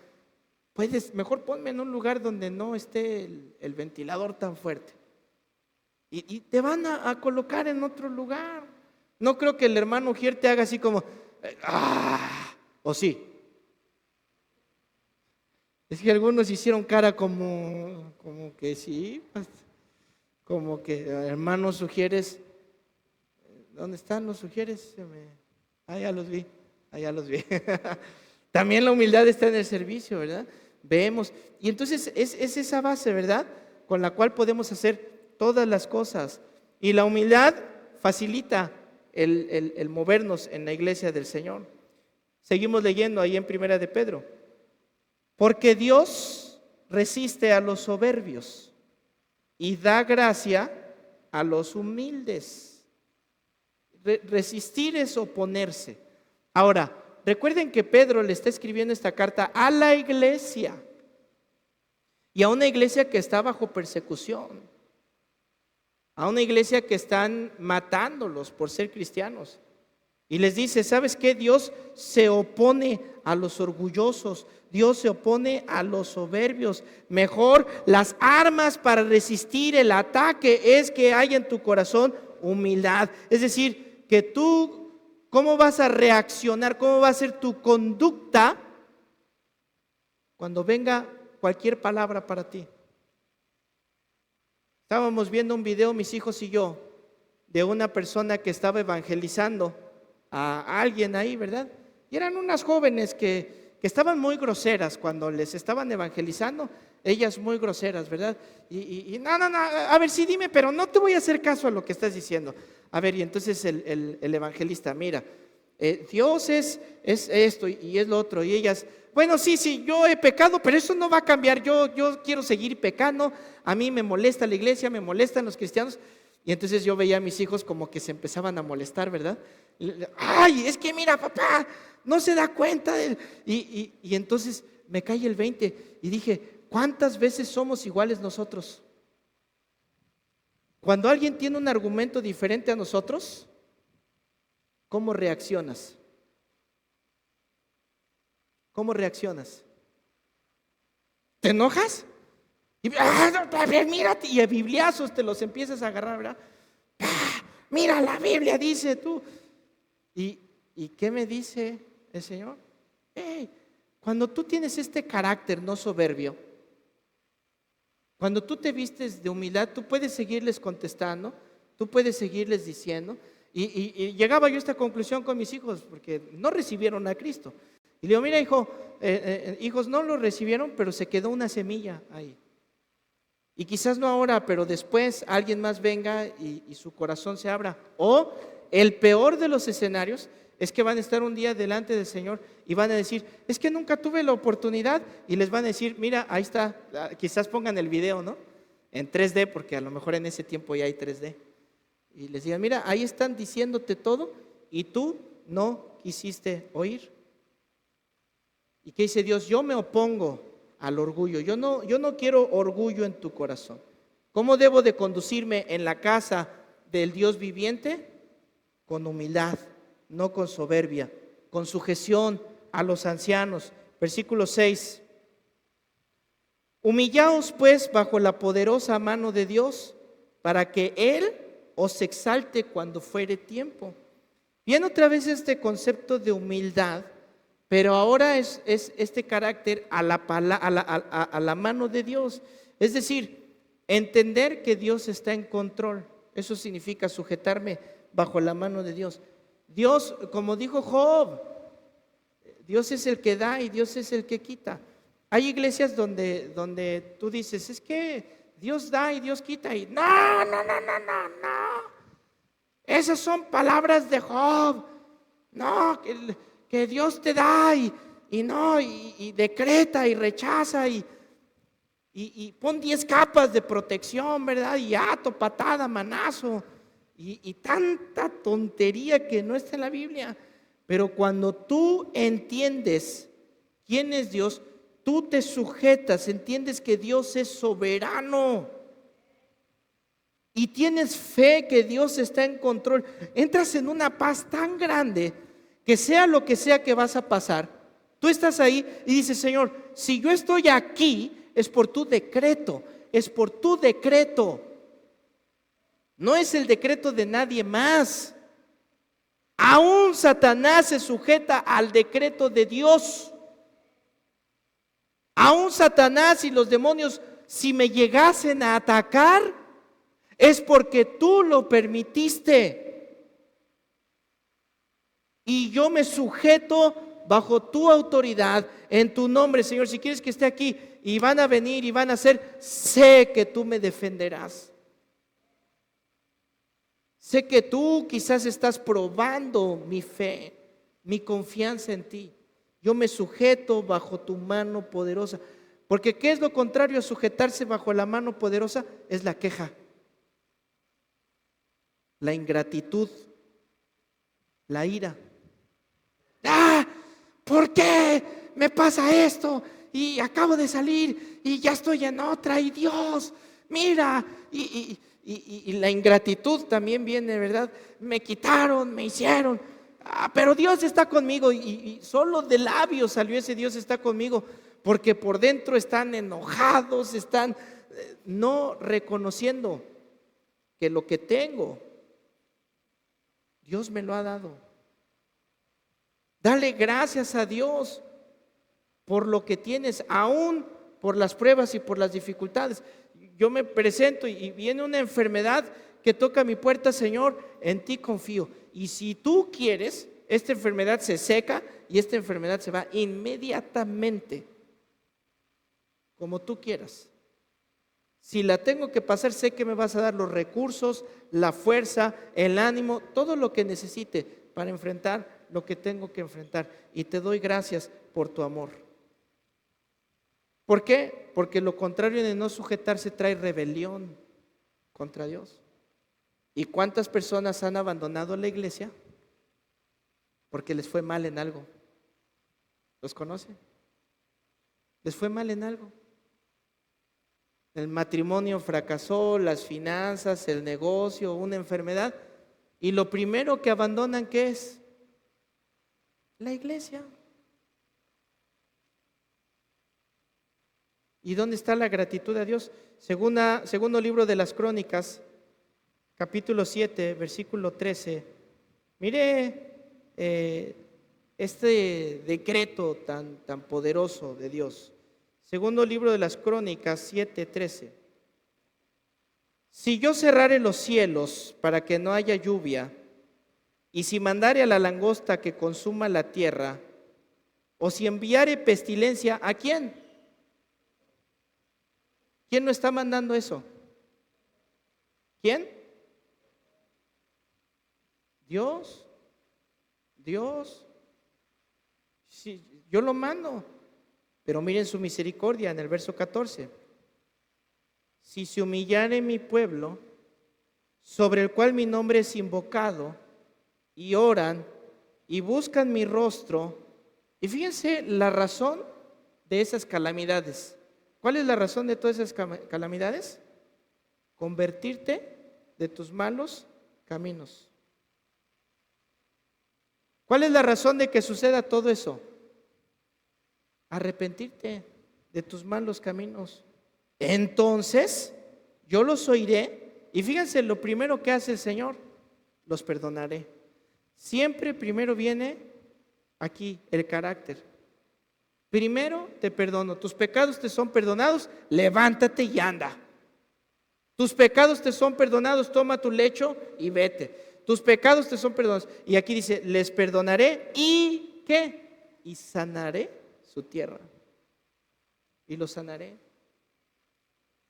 Mejor ponme en un lugar donde no esté el ventilador tan fuerte. Y te van a colocar en otro lugar. No creo que el hermano Ujier te haga así como, ¿o sí? Es que algunos hicieron cara como que sí, pues, como que hermanos Ujieres, ¿dónde están los Ujieres? Ya los vi. También la humildad está en el servicio, ¿verdad? Vemos, y entonces es esa base, ¿verdad?, con la cual podemos hacer todas las cosas. Y la humildad facilita el movernos en la iglesia del Señor. Seguimos leyendo ahí en Primera de Pedro. Porque Dios resiste a los soberbios y da gracia a los humildes. Resistir es oponerse. Ahora, Recuerden que Pedro le está escribiendo esta carta a la iglesia y a una iglesia que está bajo persecución, a una iglesia que están matándolos por ser cristianos. Y les dice, ¿sabes qué? Dios se opone a los orgullosos, Dios se opone a los soberbios. Mejor las armas para resistir el ataque es que haya en tu corazón humildad. Es decir, que tú, ¿cómo vas a reaccionar? ¿Cómo va a ser tu conducta cuando venga cualquier palabra para ti? Estábamos viendo un video, mis hijos y yo, de una persona que estaba evangelizando a alguien ahí, ¿verdad? Y eran unas jóvenes que estaban muy groseras cuando les estaban evangelizando, ellas muy groseras, ¿verdad? Y no, a ver, sí, dime, pero no te voy a hacer caso a lo que estás diciendo. A ver, y entonces el evangelista, mira, Dios es esto y es lo otro, y ellas, bueno, sí, yo he pecado, pero eso no va a cambiar, yo quiero seguir pecando, a mí me molesta la iglesia, me molestan los cristianos. Y entonces yo veía a mis hijos como que se empezaban a molestar, ¿verdad? Ay, es que mira, papá, no se da cuenta. Y entonces me cae el 20 y dije, ¿cuántas veces somos iguales nosotros? Cuando alguien tiene un argumento diferente a nosotros, ¿cómo reaccionas? ¿Cómo reaccionas? ¿Te enojas? Y mírate, y a bibliazos te los empiezas a agarrar, ¿verdad? Mira, la Biblia dice tú. ¿Y qué me dice el Señor? Cuando tú tienes este carácter no soberbio, cuando tú te vistes de humildad, tú puedes seguirles contestando, tú puedes seguirles diciendo. Y llegaba yo a esta conclusión con mis hijos, porque no recibieron a Cristo. Y le digo, mira, hijos, no lo recibieron, pero se quedó una semilla ahí. Y quizás no ahora, pero después alguien más venga y su corazón se abra. O el peor de los escenarios es que van a estar un día delante del Señor y van a decir, es que nunca tuve la oportunidad. Y les van a decir, mira, ahí está, quizás pongan el video, ¿no? En 3D, porque a lo mejor en ese tiempo ya hay 3D. Y les digan, mira, ahí están diciéndote todo y tú no quisiste oír. ¿Y qué dice Dios? Yo me opongo al orgullo. Yo no quiero orgullo en tu corazón. ¿Cómo debo de conducirme en la casa del Dios viviente? Con humildad, no con soberbia, con sujeción a los ancianos. Versículo 6. Humillaos pues bajo la poderosa mano de Dios, para que Él os exalte cuando fuere tiempo. Viene otra vez este concepto de humildad, pero ahora es este carácter a la mano de Dios. Es decir, entender que Dios está en control. Eso significa sujetarme bajo la mano de Dios. Dios, como dijo Job, Dios es el que da y Dios es el que quita. Hay iglesias donde tú dices, es que Dios da y Dios quita. Y no. Esas son palabras de Job. No, que Dios te da y decreta y rechaza y pon 10 capas de protección, ¿verdad? Y ato, patada, manazo y tanta tontería que no está en la Biblia. Pero cuando tú entiendes quién es Dios, tú te sujetas, entiendes que Dios es soberano y tienes fe que Dios está en control, entras en una paz tan grande que sea lo que sea que vas a pasar, tú estás ahí y dices, Señor, si yo estoy aquí es por tu decreto, es por tu decreto, no es el decreto de nadie más. Aún Satanás se sujeta al decreto de Dios. Aún Satanás y los demonios, si me llegasen a atacar, es porque tú lo permitiste. Y yo me sujeto bajo tu autoridad, en tu nombre, Señor. Si quieres que esté aquí y van a venir y van a hacer, sé que tú me defenderás. Sé que tú quizás estás probando mi fe, mi confianza en ti. Yo me sujeto bajo tu mano poderosa. Porque ¿qué es lo contrario a sujetarse bajo la mano poderosa? Es la queja, la ingratitud, la ira. ¿por qué me pasa esto? Y acabo de salir y ya estoy en otra, y Dios, mira, y la ingratitud también viene, ¿verdad? Me quitaron, me hicieron, pero Dios está conmigo, y solo de labios salió ese Dios está conmigo, porque por dentro están enojados, están no reconociendo que lo que tengo, Dios me lo ha dado. Dale gracias a Dios por lo que tienes, aún por las pruebas y por las dificultades. Yo me presento y viene una enfermedad que toca mi puerta, Señor, en ti confío. Y si tú quieres, esta enfermedad se seca y esta enfermedad se va inmediatamente, como tú quieras. Si la tengo que pasar, sé que me vas a dar los recursos, la fuerza, el ánimo, todo lo que necesite para enfrentar lo que tengo que enfrentar. Y te doy gracias por tu amor. ¿Por qué? Porque lo contrario de no sujetarse trae rebelión contra Dios. ¿Y cuántas personas han abandonado la iglesia porque les fue mal en algo? ¿Los conocen? Les fue mal en algo. El matrimonio fracasó, las finanzas, el negocio, una enfermedad. Y lo primero que abandonan, ¿qué es? La iglesia. ¿Y dónde está la gratitud a Dios? Segundo libro de las Crónicas, capítulo 7, versículo 13. Mire este decreto tan poderoso de Dios. Segundo libro de las Crónicas 7, 13. Si yo cerrare los cielos para que no haya lluvia, y si mandare a la langosta que consuma la tierra, o si enviare pestilencia, ¿a quién? ¿Quién no está mandando eso? ¿Quién? Dios. Dios. Sí, yo lo mando. Pero miren su misericordia en el verso 14. Si se humillare mi pueblo, sobre el cual mi nombre es invocado, y oran y buscan mi rostro. Y fíjense la razón de esas calamidades. ¿Cuál es la razón de todas esas calamidades? Convertirte de tus malos caminos. ¿Cuál es la razón de que suceda todo eso? Arrepentirte de tus malos caminos. Entonces, yo los oiré. Y fíjense, lo primero que hace el Señor, los perdonaré. Siempre primero viene aquí el carácter. Primero te perdono, tus pecados te son perdonados, levántate y anda. Tus pecados te son perdonados, toma tu lecho y vete. Tus pecados te son perdonados. Y aquí dice, les perdonaré y ¿qué? Y sanaré su tierra. Y lo sanaré.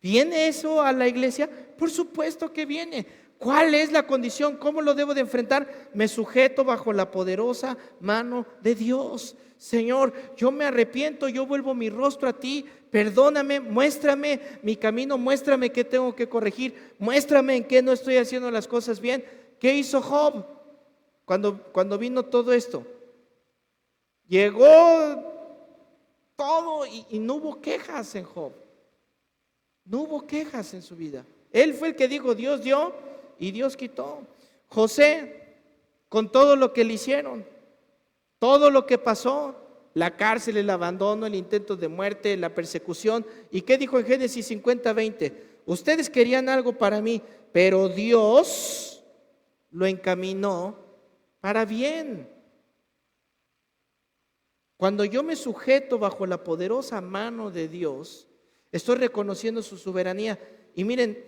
¿Viene eso a la iglesia? Por supuesto que viene. ¿Cuál es la condición? ¿Cómo lo debo de enfrentar? Me sujeto bajo la poderosa mano de Dios. Señor, yo me arrepiento, yo vuelvo mi rostro a ti, perdóname, muéstrame mi camino, muéstrame qué tengo que corregir, muéstrame en qué no estoy haciendo las cosas bien. ¿Qué hizo Job cuando vino todo esto? Llegó todo y no hubo quejas en Job. No hubo quejas en su vida. Él fue el que dijo, Dios dio y Dios quitó. José, con todo lo que le hicieron, todo lo que pasó, la cárcel, el abandono, el intento de muerte, la persecución. ¿Y qué dijo en Génesis 50:20? Ustedes querían algo para mí, pero Dios lo encaminó para bien. Cuando yo me sujeto bajo la poderosa mano de Dios, estoy reconociendo su soberanía. Y miren,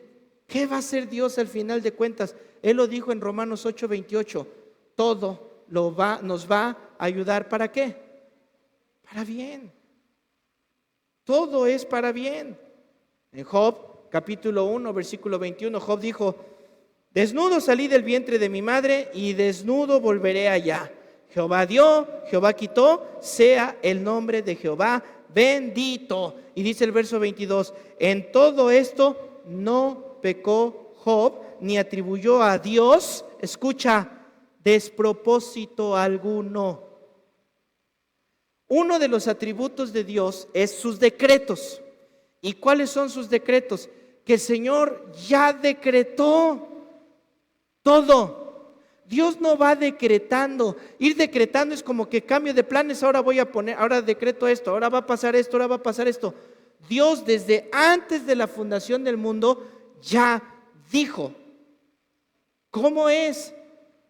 ¿qué va a hacer Dios al final de cuentas? Él lo dijo en Romanos 8:28. Todo nos va a ayudar. ¿Para qué? Para bien. Todo es para bien. En Job, capítulo 1, versículo 21, Job dijo, desnudo salí del vientre de mi madre y desnudo volveré allá. Jehová dio, Jehová quitó, sea el nombre de Jehová bendito. Y dice el verso 22, en todo esto no pecó Job, ni atribuyó a Dios, escucha, despropósito alguno. uno de los atributos de Dios es sus decretos. ¿Y cuáles son sus decretos? Que el Señor ya decretó todo. Dios no va decretando. Ir decretando es como que cambio de planes, ahora voy a poner, ahora decreto esto, ahora va a pasar esto, ahora va a pasar esto. Dios desde antes de la fundación del mundo ya dijo cómo es,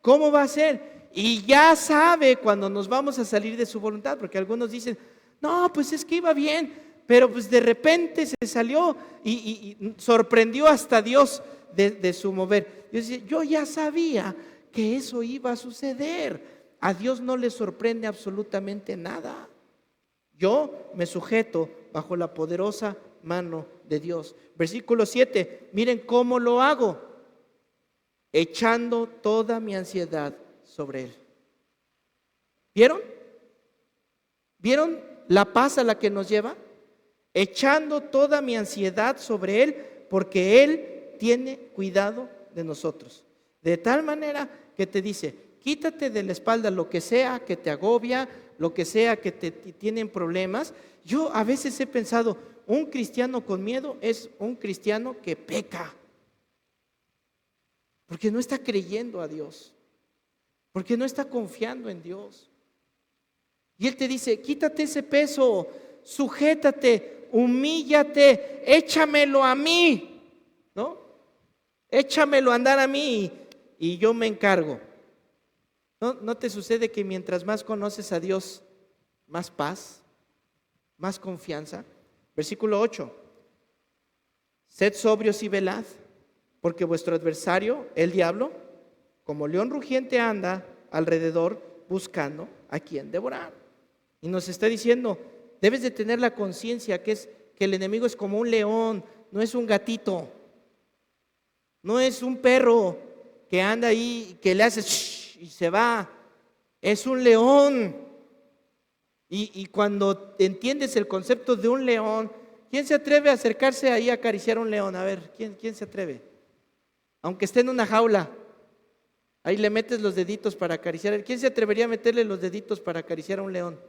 cómo va a ser, y ya sabe cuando nos vamos a salir de su voluntad, porque algunos dicen, no, pues es que iba bien, pero pues de repente se salió y sorprendió hasta Dios de su mover. Yo ya sabía que eso iba a suceder. A Dios no le sorprende absolutamente nada. Yo me sujeto bajo la poderosa mano de Dios. Versículo 7, miren cómo lo hago, echando toda mi ansiedad sobre Él. ¿Vieron? ¿Vieron la paz a la que nos lleva? Echando toda mi ansiedad sobre Él, porque Él tiene cuidado de nosotros. De tal manera que te dice, quítate de la espalda lo que sea que te agobia, lo que sea que te tienen problemas. Yo a veces he pensado, un cristiano con miedo es un cristiano que peca, porque no está creyendo a Dios, porque no está confiando en Dios. Y Él te dice, quítate ese peso, sujétate, humíllate, échamelo a mí, ¿no? Échamelo a andar a mí y yo me encargo. ¿No te sucede que mientras más conoces a Dios, más paz, más confianza? Versículo 8. Sed sobrios y velad, porque vuestro adversario, el diablo, como león rugiente anda alrededor buscando a quien devorar. Y nos está diciendo, debes de tener la conciencia que el enemigo es como un león, no es un gatito, no es un perro que anda ahí, que le hace shh y se va. Es un león. Y cuando entiendes el concepto de un león, ¿quién se atreve a acercarse ahí a acariciar a un león? A ver, ¿quién se atreve? Aunque esté en una jaula, ahí le metes los deditos para acariciar. ¿Quién se atrevería a meterle los deditos para acariciar a un león?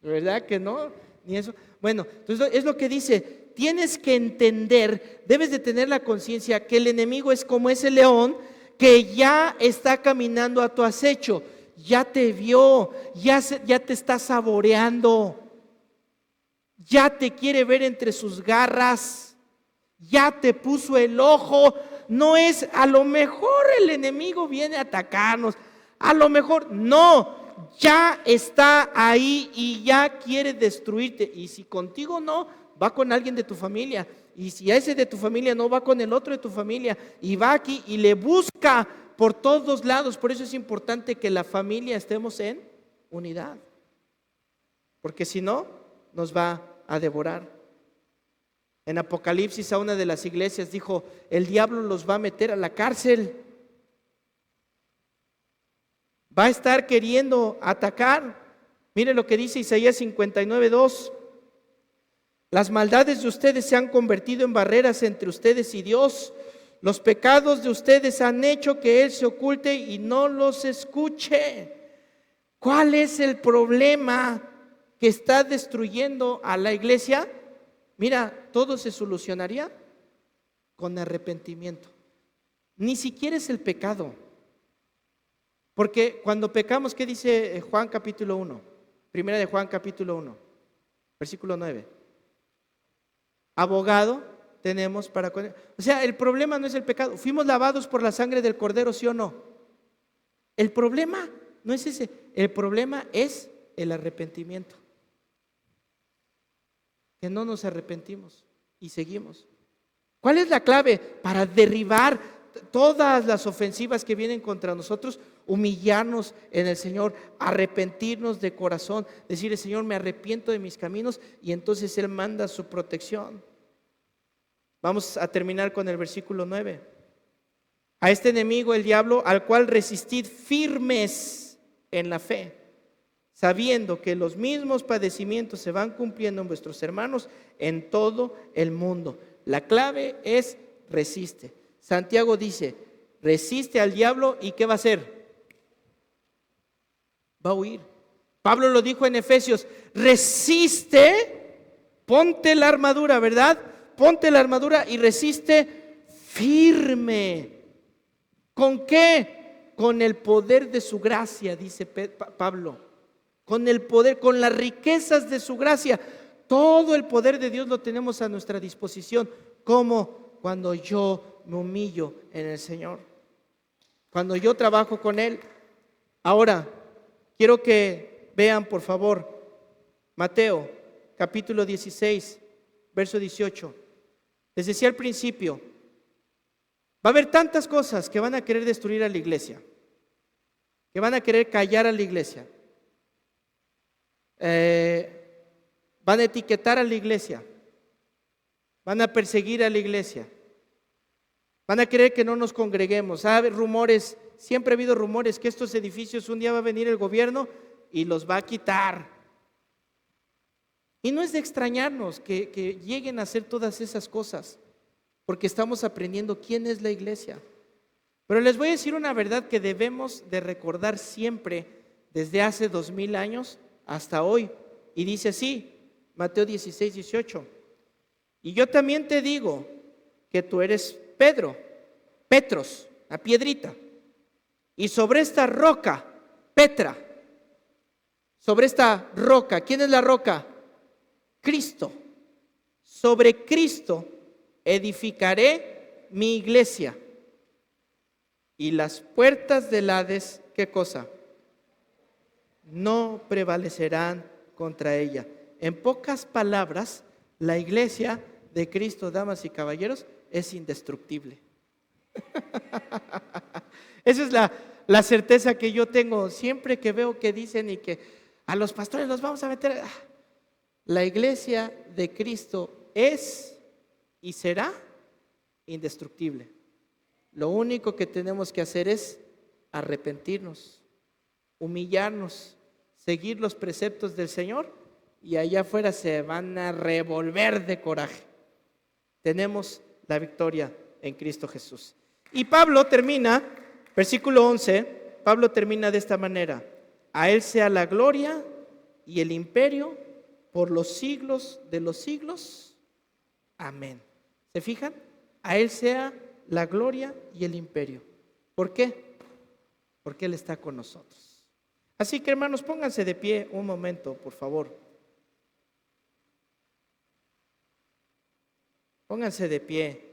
¿Verdad que no? Ni eso. Bueno, entonces es lo que dice, tienes que entender, debes de tener la conciencia que el enemigo es como ese león que ya está caminando a tu acecho, ya te vio, ya te está saboreando, ya te quiere ver entre sus garras, ya te puso el ojo. No es, a lo mejor el enemigo viene a atacarnos, a lo mejor no, ya está ahí y ya quiere destruirte. Y si contigo no, va con alguien de tu familia. Y si a ese de tu familia no, va con el otro de tu familia. Y va aquí y le busca por todos lados. Por eso es importante que la familia estemos en unidad. Porque si no, nos va a devorar. En Apocalipsis, a una de las iglesias dijo, el diablo los va a meter a la cárcel. Va a estar queriendo atacar. Mire lo que dice Isaías 59:2. Las maldades de ustedes se han convertido en barreras entre ustedes y Dios. Los pecados de ustedes han hecho que Él se oculte y no los escuche. ¿Cuál es el problema que está destruyendo a la iglesia? Mira, todo se solucionaría con arrepentimiento. Ni siquiera es el pecado. Porque cuando pecamos, ¿qué dice Juan capítulo 1? Primera de Juan capítulo 1, versículo 9. Abogado tenemos para con Él. O sea, el problema no es el pecado. Fuimos lavados por la sangre del Cordero, ¿sí o no? El problema no es ese. El problema es el arrepentimiento. Que no nos arrepentimos y seguimos. ¿Cuál es la clave para derribar todas las ofensivas que vienen contra nosotros? Humillarnos en el Señor, arrepentirnos de corazón, decirle, Señor, me arrepiento de mis caminos, y entonces Él manda su protección. Vamos a terminar con el versículo 9. A este enemigo, el diablo, al cual resistid firmes en la fe, sabiendo que los mismos padecimientos se van cumpliendo en vuestros hermanos en todo el mundo. La clave es resiste. Santiago dice, resiste al diablo, ¿y qué va a hacer? Va a huir. Pablo lo dijo en Efesios, resiste, ponte la armadura, ¿verdad? Ponte la armadura y resiste firme. ¿Con qué? Con el poder de su gracia, dice Pablo. Con el poder, con las riquezas de su gracia. Todo el poder de Dios lo tenemos a nuestra disposición. ¿Cómo? Cuando yo me humillo en el Señor. Cuando yo trabajo con Él. Ahora, quiero que vean, por favor, Mateo, capítulo 16, verso 18. Les decía al principio, va a haber tantas cosas que van a querer destruir a la iglesia, que van a querer callar a la iglesia, van a etiquetar a la iglesia, van a perseguir a la iglesia, van a querer que no nos congreguemos. Hay rumores, siempre ha habido rumores que estos edificios un día va a venir el gobierno y los va a quitar. Y no es de extrañarnos que lleguen a hacer todas esas cosas, porque estamos aprendiendo quién es la iglesia. Pero les voy a decir una verdad que debemos de recordar siempre desde hace 2000 años hasta hoy. Y dice así, Mateo 16, 18. Y yo también te digo que tú eres Pedro, Petros, la piedrita. Y sobre esta roca, Petra, sobre esta roca, ¿quién es la roca? Cristo. Sobre Cristo edificaré mi iglesia. Y las puertas del Hades, ¿qué cosa? No prevalecerán contra ella. En pocas palabras, la iglesia de Cristo, damas y caballeros, es indestructible. Esa es la certeza que yo tengo siempre que veo que dicen y que a los pastores los vamos a meter. La iglesia de Cristo es y será indestructible. Lo único que tenemos que hacer es arrepentirnos, humillarnos, seguir los preceptos del Señor y allá afuera se van a revolver de coraje. Tenemos la victoria en Cristo Jesús. Y Pablo termina, versículo 11, Pablo termina de esta manera: a Él sea la gloria y el imperio por los siglos de los siglos. Amén. ¿Se fijan? A Él sea la gloria y el imperio. ¿Por qué? Porque Él está con nosotros. Así que, hermanos, pónganse de pie un momento, por favor. Pónganse de pie.